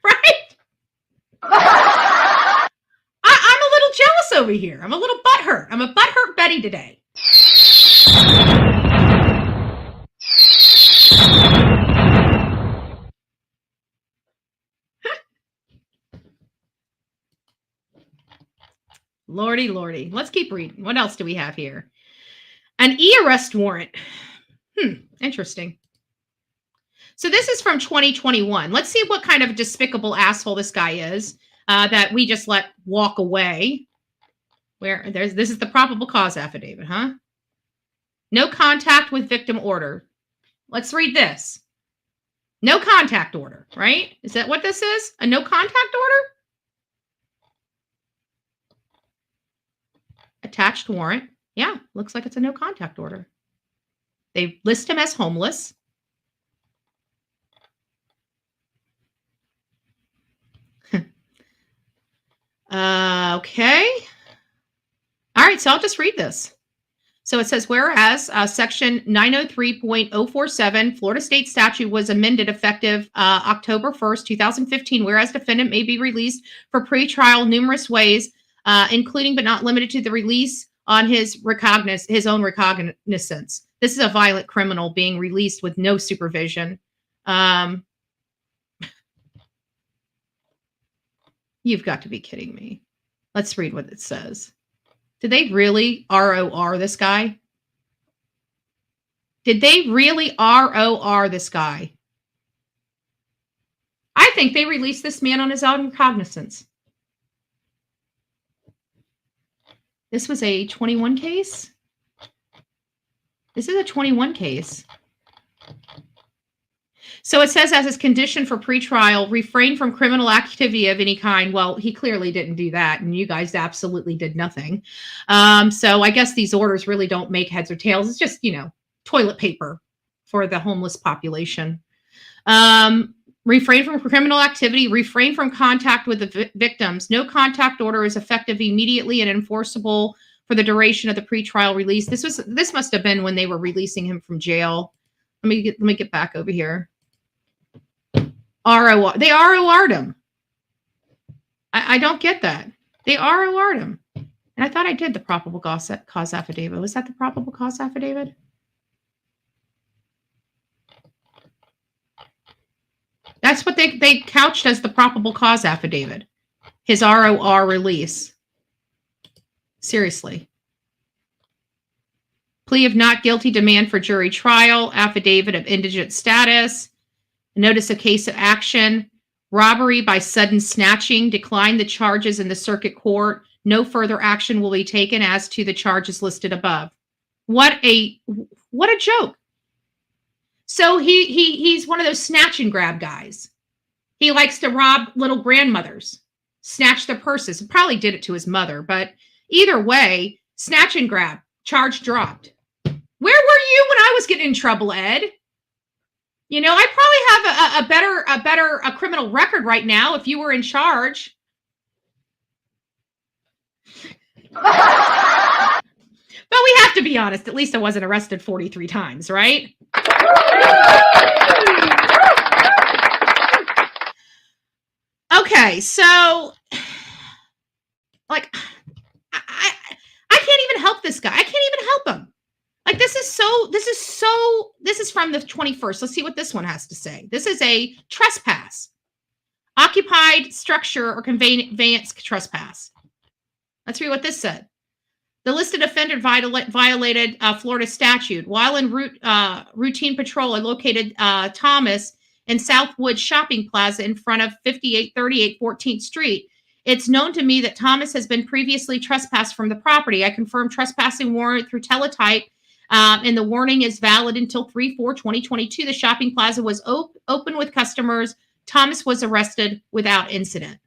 Right? I'm a little jealous over here. I'm a little butthurt. I'm a butthurt Betty today. Lordy, lordy. Let's keep reading. What else do we have here? An e-arrest warrant. Interesting. So this is from 2021. Let's see what kind of a despicable asshole this guy is that we just let walk away. This is the probable cause affidavit, huh? No contact with victim order. Let's read this. No contact order, right? Is that what this is? A no contact order? Attached warrant. Yeah, looks like it's a no contact order. They list him as homeless. Okay. All right, so I'll just read this. So it says, whereas section 903.047 Florida State statute was amended effective October 1st, 2015, whereas defendant may be released for pretrial numerous ways, including but not limited to the release on his own recognizance. This is a violent criminal being released with no supervision. You've got to be kidding me. Let's read what it says. Did they really ROR this guy? Did they really ROR this guy? I think they released this man on his own recognizance. This was a 21 case? This is a 21 case. So it says, as his condition for pretrial, refrain from criminal activity of any kind. Well, he clearly didn't do that, and you guys absolutely did nothing. So I guess these orders really don't make heads or tails. It's just, toilet paper for the homeless population. Refrain from criminal activity, refrain from contact with the victims. No contact order is effective immediately and enforceable for the duration of the pretrial release. This must have been when they were releasing him from jail. Let me get back over here. ROR. They ROR'd him. I don't get that. They ROR'd him. And I thought I did the probable cause affidavit. Was that the probable cause affidavit? That's what they couched as the probable cause affidavit. His ROR release. Seriously. Plea of not guilty, demand for jury trial, affidavit of indigent status, notice of case of action, robbery by sudden snatching, decline the charges in the circuit court. No further action will be taken as to the charges listed above. What a joke. So he's one of those snatch and grab guys. He likes to rob little grandmothers, snatch their purses. He probably did it to his mother, but either way, snatch and grab, charge dropped. Where were you when I was getting in trouble, Ed? I probably have a better criminal record right now if you were in charge. to be honest. At least I wasn't arrested 43 times, right? Okay, so like I can't even help this guy. I can't even help him. Like this is from the 21st. Let's see what this one has to say. This is a trespass. Occupied structure or conveyance trespass. Let's read what this said. The listed offender violated Florida statute. While in routine patrol, I located Thomas in Southwood Shopping Plaza in front of 5838 14th Street. It's known to me that Thomas has been previously trespassed from the property. I confirmed trespassing warrant through teletype, and the warning is valid until 3/4/2022. The shopping plaza was open with customers. Thomas was arrested without incident.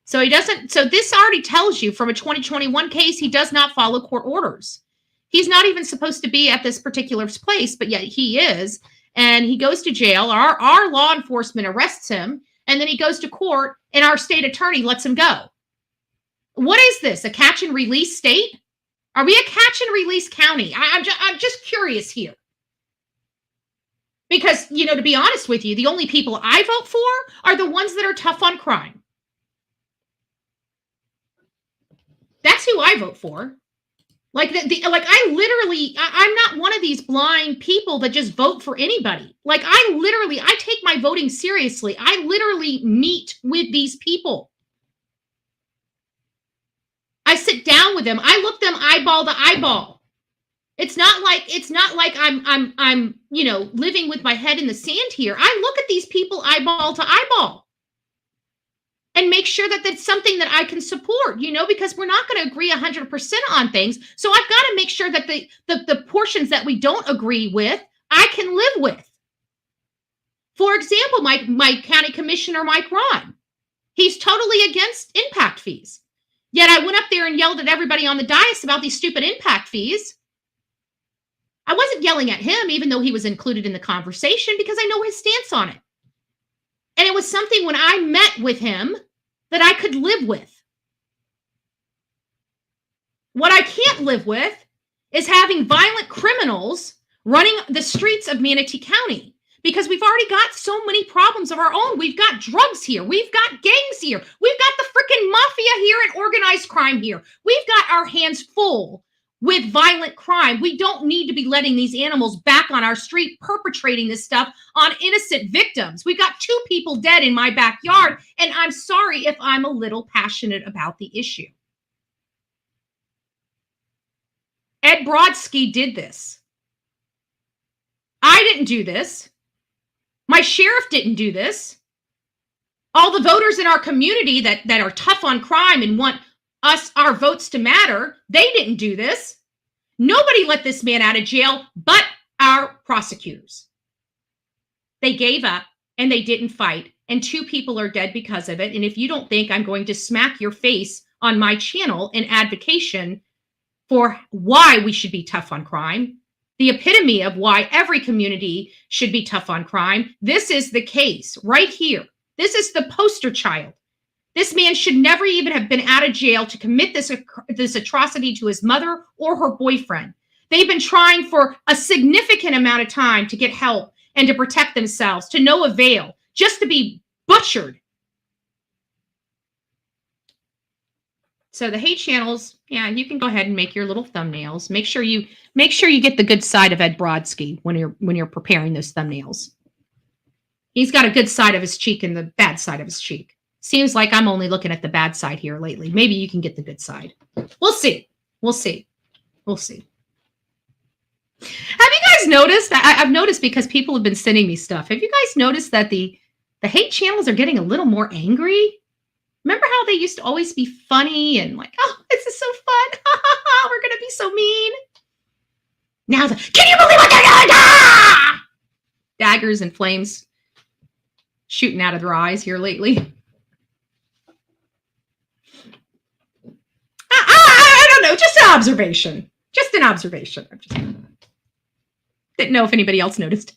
So this already tells you from a 2021 case, he does not follow court orders. He's not even supposed to be at this particular place, but yet he is. And he goes to jail. Our law enforcement arrests him, and then he goes to court, and our state attorney lets him go. What is this? A catch and release state? Are we a catch and release county? I'm just curious here. Because, to be honest with you, the only people I vote for are the ones that are tough on crime. That's who I vote for. I'm not one of these blind people that just vote for anybody. I take my voting seriously. I literally meet with these people. I sit down with them. I look them eyeball to eyeball. It's not like I'm living with my head in the sand here. I look at these people eyeball to eyeball and make sure that that's something that I can support, because we're not going to agree 100% on things. So I've got to make sure that the portions that we don't agree with, I can live with. For example, my county commissioner, Mike Ron, he's totally against impact fees. Yet I went up there and yelled at everybody on the dais about these stupid impact fees. I wasn't yelling at him, even though he was included in the conversation, because I know his stance on it. And it was something when I met with him that I could live with. What I can't live with is having violent criminals running the streets of Manatee County, because we've already got so many problems of our own. We've got drugs here. We've got gangs here. We've got the freaking mafia here and organized crime here. We've got our hands full with violent crime. We don't need to be letting these animals back on our street perpetrating this stuff on innocent victims. We've got 2 people dead in my backyard, and I'm sorry if I'm a little passionate about the issue. Ed Brodsky did this. I didn't do this. My sheriff didn't do this. All the voters in our community that are tough on crime and want our votes to matter, they didn't do this. Nobody let this man out of jail but our prosecutors. They gave up and they didn't fight, and 2 people are dead because of it. And if you don't think I'm going to smack your face on my channel in advocation for why we should be tough on crime, the epitome of why every community should be tough on crime, this is the case right here. This is the poster child. This man should never even have been out of jail to commit this atrocity to his mother or her boyfriend. They've been trying for a significant amount of time to get help and to protect themselves, to no avail, just to be butchered. So the hate channels, yeah, you can go ahead and make your little thumbnails. Make sure you get the good side of Ed Brodsky when you're preparing those thumbnails. He's got a good side of his cheek and the bad side of his cheek. Seems like I'm only looking at the bad side here lately. Maybe you can get the good side. We'll see. We'll see. We'll see. Have you guys noticed? I've noticed because people have been sending me stuff. Have you guys noticed that the hate channels are getting a little more angry? Remember how they used to always be funny and like, oh, this is so fun. We're going to be so mean. Now, can you believe what they're doing? Ah! Daggers and flames shooting out of their eyes here lately. I don't know, just an observation. Just an observation. I just didn't know if anybody else noticed.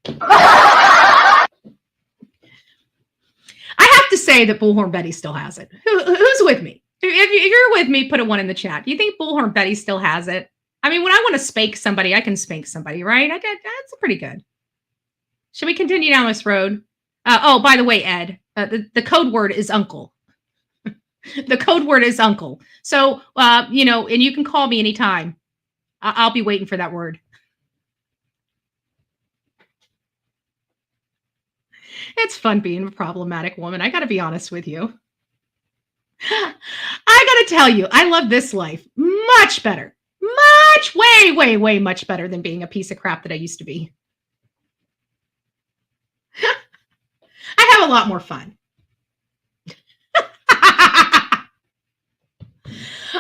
I have to say that Bullhorn Betty still has it. Who's with me? If you're with me, put a 1 in the chat. Do you think Bullhorn Betty still has it? I mean, when I want to spank somebody, I can spank somebody, right? That's pretty good. Should we continue down this road? Oh, by the way, Ed, the code word is uncle. The code word is uncle. So, and you can call me anytime. I'll be waiting for that word. It's fun being a problematic woman. I got to be honest with you. I got to tell you, I love this life much better. Way much better than being a piece of crap that I used to be. I have a lot more fun.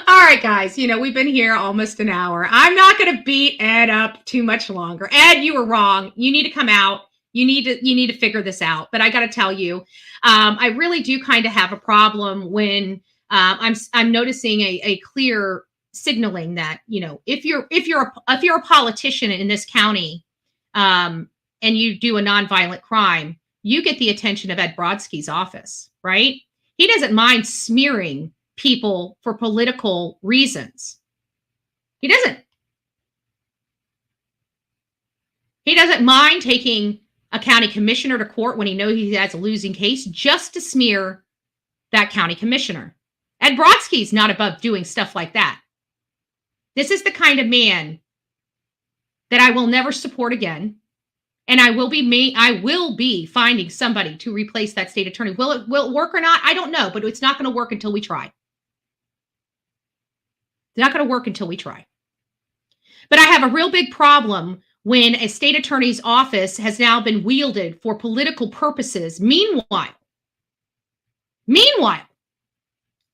All right, guys, we've been here almost an hour. I'm not going to beat Ed up too much longer. Ed, you were wrong. You need to come out. You need to figure this out. But I got to tell you, I really do kind of have a problem when I'm noticing a clear signaling that, if you're a politician in this county, and you do a nonviolent crime, you get the attention of Ed Brodsky's office, right? He doesn't mind smearing people for political reasons. He doesn't mind taking a county commissioner to court when he knows he has a losing case just to smear that county commissioner. Ed Brodsky's not above doing stuff like that. This is the kind of man that I will never support again. And I will be finding somebody to replace that state attorney. Will it work or not? I don't know, but it's not going to work until we try. It's not going to work until we try. But I have a real big problem when a state attorney's office has now been wielded for political purposes. Meanwhile,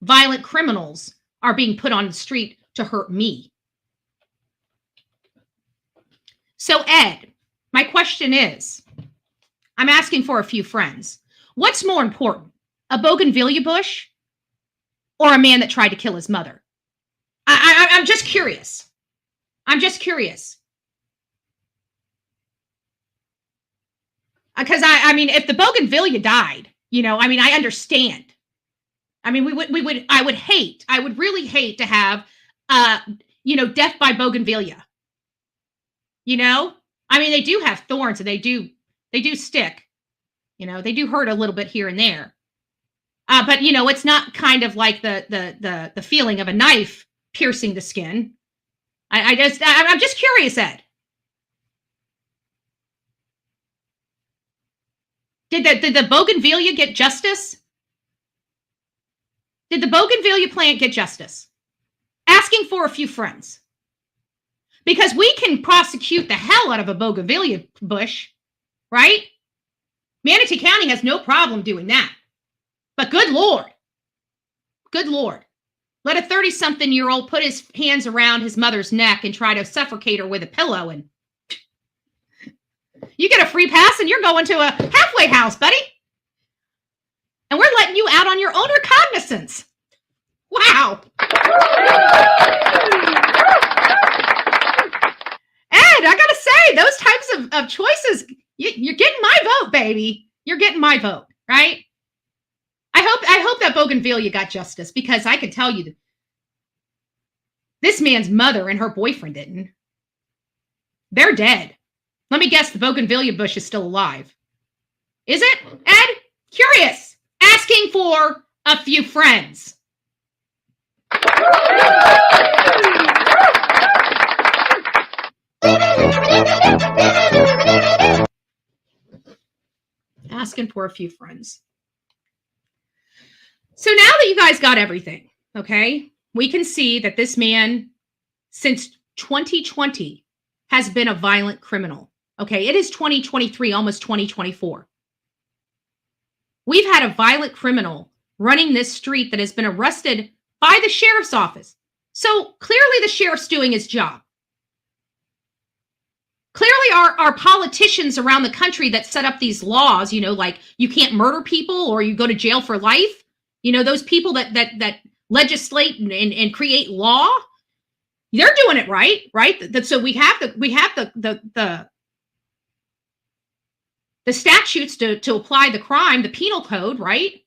violent criminals are being put on the street to hurt me. So, Ed, my question is, I'm asking for a few friends. What's more important, a bougainvillea bush or a man that tried to kill his mother? I'm just curious. Because I mean, if the bougainvillea died, I understand. I mean, I would really hate to have, death by bougainvillea. I mean, they do have thorns and they do stick. They do hurt a little bit here and there. But it's not kind of like the feeling of a knife piercing the skin. I'm just curious, Ed. Did the bougainvillea get justice? Did the bougainvillea plant get justice? Asking for a few friends. Because we can prosecute the hell out of a bougainvillea bush, right? Manatee County has no problem doing that. But good Lord, let a 30-something-year-old put his hands around his mother's neck and try to suffocate her with a pillow, and you get a free pass and you're going to a halfway house, buddy. And we're letting you out on your own recognizance. Wow. Ed, I gotta say, those types of choices, you're getting my vote, baby. You're getting my vote, right? I hope that bougainvillea got justice, because I can tell you that this man's mother and her boyfriend didn't. They're dead. Let me guess, the bougainvillea bush is still alive. Is it, Ed? Curious. Asking for a few friends. Asking for a few friends. So now that you guys got everything, okay, we can see that this man, since 2020, has been a violent criminal. Okay, it is 2023, almost 2024. We've had a violent criminal running this street that has been arrested by the sheriff's office. So clearly the sheriff's doing his job. Clearly our politicians around the country that set up these laws, like you can't murder people or you go to jail for life, those people that legislate and create law, they're doing it right? So we have the statutes to apply the crime, the penal code, right?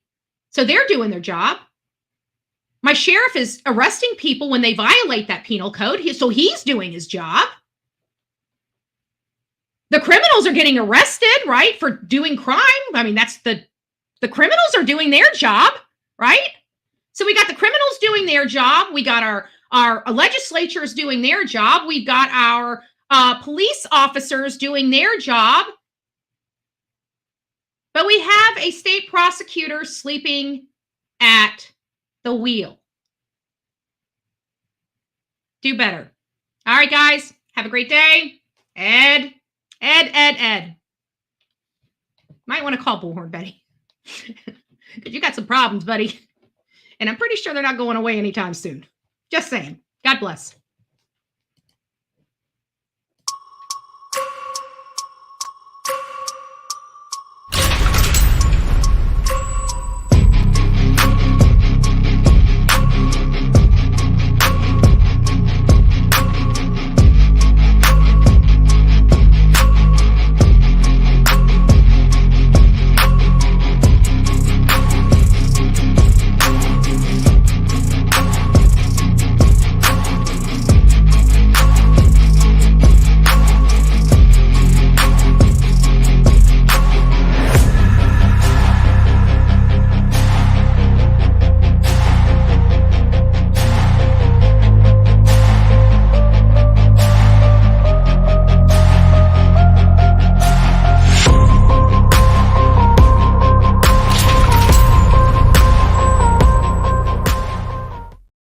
So they're doing their job. My sheriff is arresting people when they violate that penal code. So he's doing his job. The criminals are getting arrested, right, for doing crime. I mean, that's the criminals are doing their job, right? So we got the criminals doing their job. We got our legislatures doing their job. We've got our police officers doing their job. But we have a state prosecutor sleeping at the wheel. Do better. All right, guys. Have a great day. Ed. Might want to call Bullhorn Betty. Because you got some problems, buddy. And I'm pretty sure they're not going away anytime soon. Just saying. God bless.